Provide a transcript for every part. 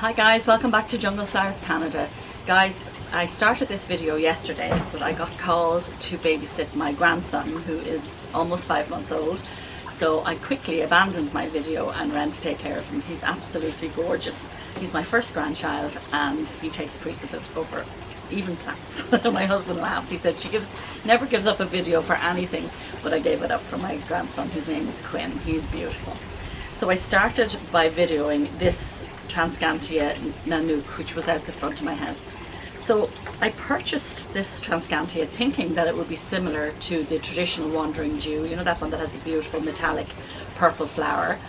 Hi guys, welcome back to Jungle Flowers Canada. Guys, I started this video yesterday, but I got called to babysit my grandson who is almost 5 months old. So I quickly abandoned my video and ran to take care of him. He's absolutely gorgeous. He's my first grandchild and he takes precedent over even plants. My husband laughed. He said she never gives up a video for anything, but I gave it up for my grandson whose name is Quinn. He's beautiful. So I started by videoing this Tradescantia Nanouk, which was out the front of my house. So I purchased this Tradescantia thinking that it would be similar to the traditional Wandering Jew, you know, that one that has a beautiful metallic purple flower.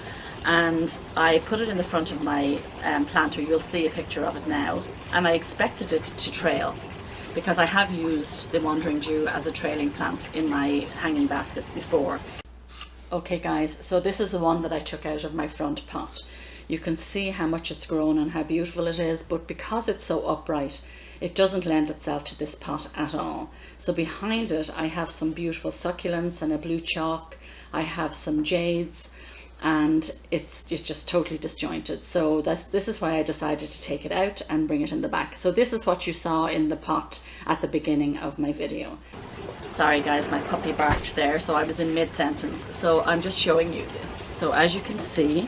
And I put it in the front of my planter. You'll see a picture of it now. And I expected it to trail because I have used the Wandering Jew as a trailing plant in my hanging baskets before. Okay guys, so this is the one that I took out of my front pot. You can see how much it's grown and how beautiful it is, but because it's so upright, it doesn't lend itself to this pot at all. So behind it, I have some beautiful succulents and a blue chalk. I have some jades, and it's just totally disjointed. So this is why I decided to take it out and bring it in the back. So this is what you saw in the pot at the beginning of my video. Sorry guys, my puppy barked there, so I was in mid-sentence. So I'm just showing you this. So as you can see,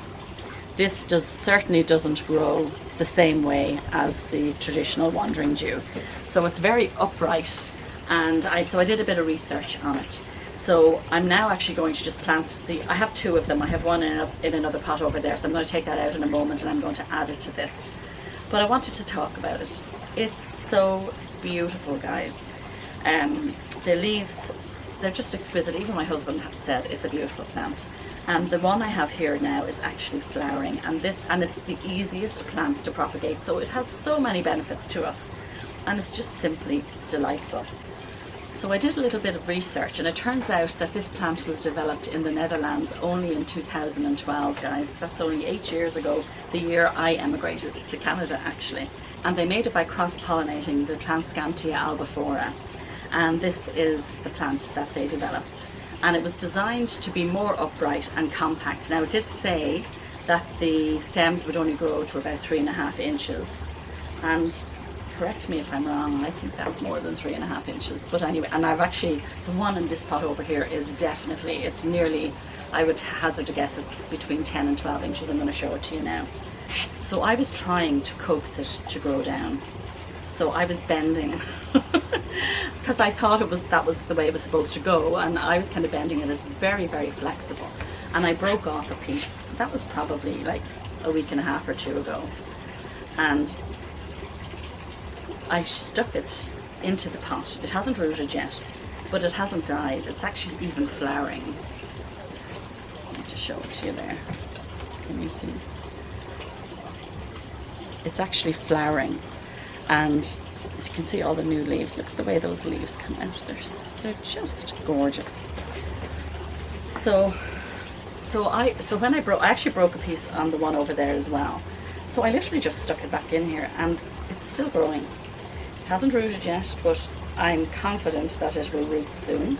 this certainly doesn't grow the same way as the traditional Wandering Jew. So it's very upright, and I did a bit of research on it. So I'm now actually going to just plant I have two of them. I have one in another pot over there, so I'm going to take that out in a moment and I'm going to add it to this. But I wanted to talk about it. It's so beautiful, guys. The leaves, they're just exquisite. Even my husband said it's a beautiful plant. And the one I have here now is actually flowering, and it's the easiest plant to propagate. So it has so many benefits to us, and it's just simply delightful. So I did a little bit of research, and it turns out that this plant was developed in the Netherlands only in 2012, guys. That's only 8 years ago, the year I emigrated to Canada actually. And they made it by cross-pollinating the Tradescantia albiflora. And this is the plant that they developed. And it was designed to be more upright and compact. Now it did say that the stems would only grow to about 3.5 inches. And correct me if I'm wrong, I think that's more than 3.5 inches. But anyway, and I've actually, the one in this pot over here is definitely, it's nearly, I would hazard a guess it's between 10 and 12 inches. I'm going to show it to you now. So I was trying to coax it to grow down. So I was bending because I thought that was the way it was supposed to go, and I was kind of bending it. It's very, very flexible. And I broke off a piece. That was probably like a week and a half or two ago. And I stuck it into the pot. It hasn't rooted yet, but it hasn't died. It's actually even flowering. I need to show it to you there. Can you see? It's actually flowering. And as you can see, all the new leaves, look at the way those leaves come out. They're just gorgeous. So when I actually broke a piece on the one over there as well. So I literally just stuck it back in here, and it's still growing. It hasn't rooted yet, but I'm confident that it will root soon.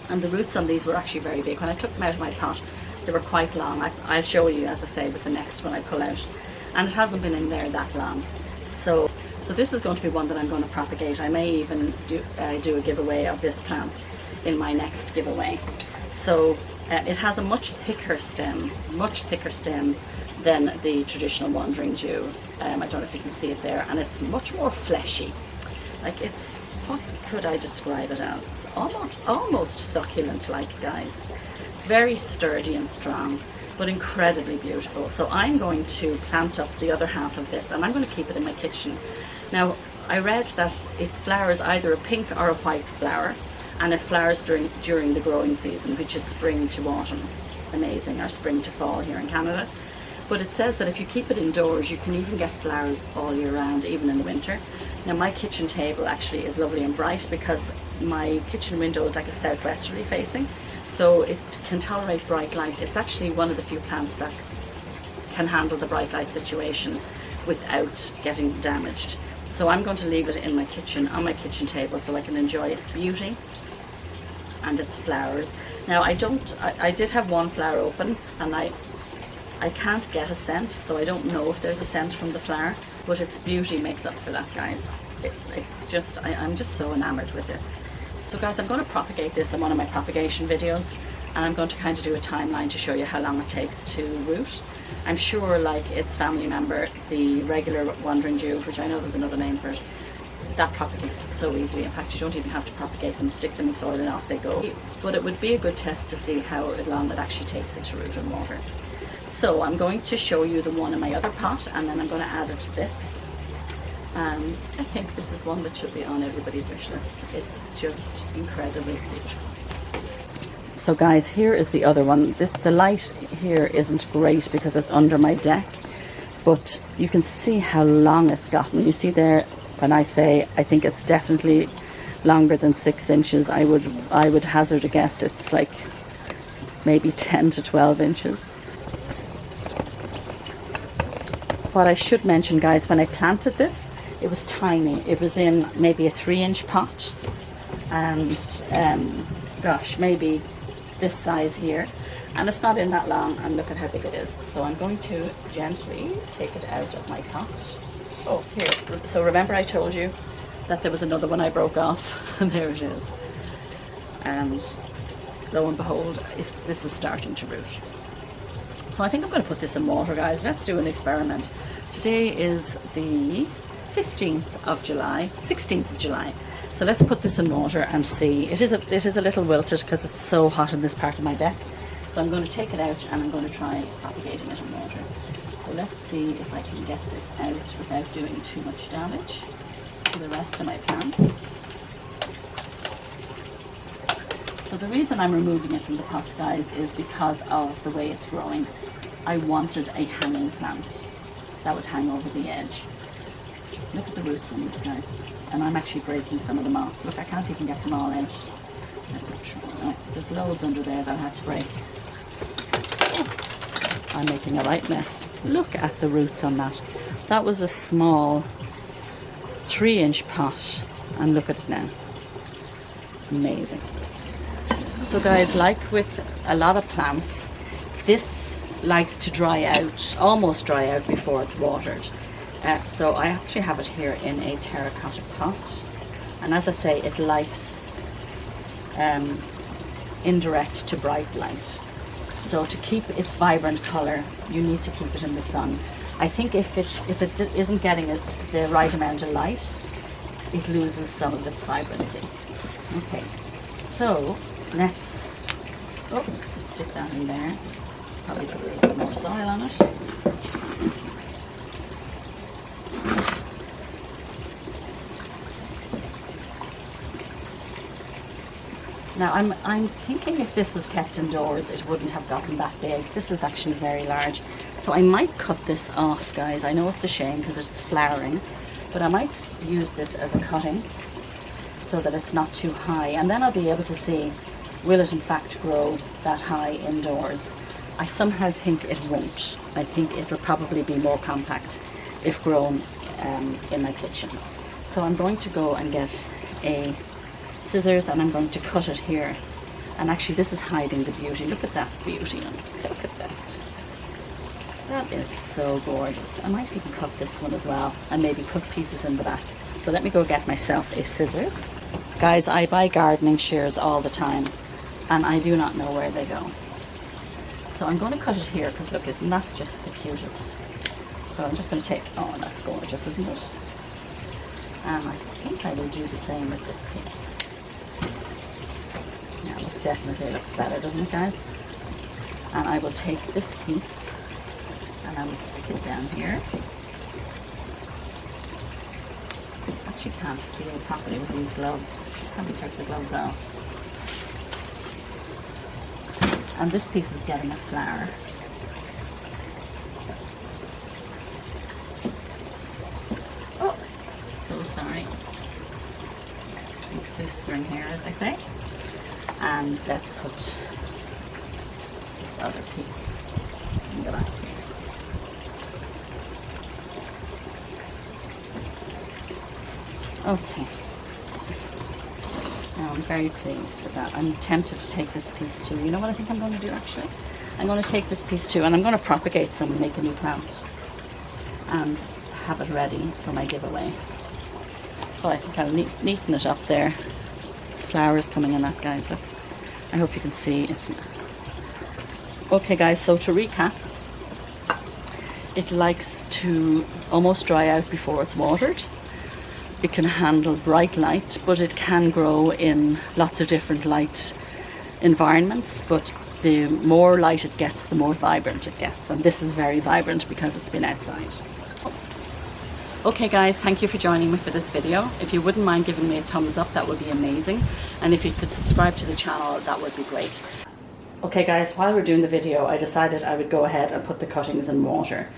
And the roots on these were actually very big. When I took them out of my pot, they were quite long. I'll show you, as I say, with the next one I pull out. And it hasn't been in there that long. So this is going to be one that I'm going to propagate. I may even do a giveaway of this plant in my next giveaway. So it has a much thicker stem than the traditional Wandering Jew. I don't know if you can see it there, and it's much more fleshy. Like what could I describe it as? It's almost succulent-like, guys. Very sturdy and strong, but incredibly beautiful. So I'm going to plant up the other half of this, and I'm going to keep it in my kitchen. Now, I read that it flowers either a pink or a white flower, and it flowers during the growing season, which is spring to autumn. Amazing, or spring to fall here in Canada. But it says that if you keep it indoors, you can even get flowers all year round, even in the winter. Now, my kitchen table actually is lovely and bright because my kitchen window is like a southwesterly facing, so it can tolerate bright light. It's actually one of the few plants that can handle the bright light situation without getting damaged. So I'm going to leave it in my kitchen, on my kitchen table, so I can enjoy its beauty and its flowers. Now I did have one flower open, and I I can't get a scent, so I don't know if there's a scent from the flower, but its beauty makes up for that, guys. It's just, I'm just so enamored with this. So guys, I'm going to propagate this in one of my propagation videos, and I'm going to kind of do a timeline to show you how long it takes to root. I'm sure, like its family member, the regular wandering Jew, which I know there's another name for it, that propagates so easily. In fact, you don't even have to propagate them, stick them in soil and off they go. But it would be a good test to see how long it actually takes it to root in water. So I'm going to show you the one in my other pot, and then I'm going to add it to this. And I think this is one that should be on everybody's wish list. It's just incredibly beautiful. So guys, here is the other one. The light here isn't great because it's under my deck, but you can see how long it's gotten. You see there, when I say I think it's definitely longer than 6 inches, I would hazard a guess it's like maybe 10 to 12 inches. What I should mention, guys, when I planted this, it was tiny. It was in maybe a 3-inch pot, and gosh, maybe this size here, and it's not in that long, and look at how big it is. So I'm going to gently take it out of my pot. Oh, here. So remember I told you that there was another one I broke off, and there it is. And lo and behold, this is starting to root. So I think I'm going to put this in water, guys. Let's do an experiment. Today is the 15th of July, 16th of July. So let's put this in water and see. It is a little wilted because it's so hot in this part of my deck. So I'm going to take it out and I'm going to try propagating it in water. So let's see if I can get this out without doing too much damage to the rest of my plants. So the reason I'm removing it from the pots, guys, is because of the way it's growing. I wanted a hanging plant that would hang over the edge. Look at the roots on this, guys. And I'm actually breaking some of them off. Look, I can't even get them all out. Oh, there's loads under there that I had to break. I'm making a right mess. Look at the roots on that. That was a small 3-inch pot, and look at it now. Amazing. So guys, like with a lot of plants, this likes to dry out, almost dry out before it's watered. So I actually have it here in a terracotta pot, and as I say, it likes indirect to bright light. So to keep its vibrant colour, you need to keep it in the sun. I think if it isn't getting the right amount of light, it loses some of its vibrancy. Okay, so let's stick that in there. Probably put a little bit more soil on it. Now I'm thinking if this was kept indoors, it wouldn't have gotten that big. This is actually very large. So I might cut this off, guys. I know it's a shame because it's flowering, but I might use this as a cutting so that it's not too high. And then I'll be able to see, will it in fact grow that high indoors? I somehow think it won't. I think it'll probably be more compact if grown in my kitchen. So I'm going to go and get a scissors and I'm going to cut it here. And actually this is hiding the beauty. Look at that beauty. Look at that. That is so gorgeous. I might even cut this one as well and maybe cut pieces in the back. So let me go get myself a scissors. Guys, I buy gardening shears all the time and I do not know where they go. So I'm going to cut it here because look, isn't that just the cutest? So I'm just going to take, oh that's gorgeous, isn't it? And I think I will do the same with this piece. Now it definitely looks better, doesn't it, guys? And I will take this piece and I will stick it down here. I actually can't feel properly with these gloves. Let me take the gloves off. And this piece is getting a flower. Oh, so sorry. Keep this through here, as I say. And let's put this other piece in the back here. Okay. Now I'm very pleased with that. I'm tempted to take this piece too. You know what I think I'm going to do actually? I'm going to take this piece too, and I'm going to propagate some and make a new plant and have it ready for my giveaway. So I can kind of neaten it up there. Flowers coming in that, guys. So I hope you can see it's okay, guys. So to recap, it likes to almost dry out before it's watered. It can handle bright light, but it can grow in lots of different light environments, but the more light it gets, the more vibrant it gets, and this is very vibrant because it's been outside. Okay guys, thank you for joining me for this video. If you wouldn't mind giving me a thumbs up, that would be amazing, and if you could subscribe to the channel, that would be great. Okay guys, while we're doing the video, I decided I would go ahead and put the cuttings in water.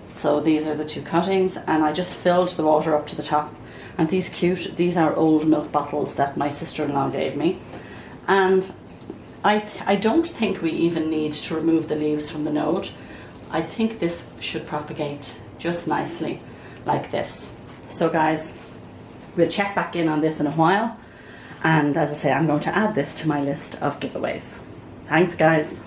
So these are the 2 cuttings, and I just filled the water up to the top. And these are old milk bottles that my sister-in-law gave me, and I don't think we even need to remove the leaves from the node. I think this should propagate just nicely like this. So guys, we'll check back in on this in a while, and as I say, I'm going to add this to my list of giveaways. Thanks guys.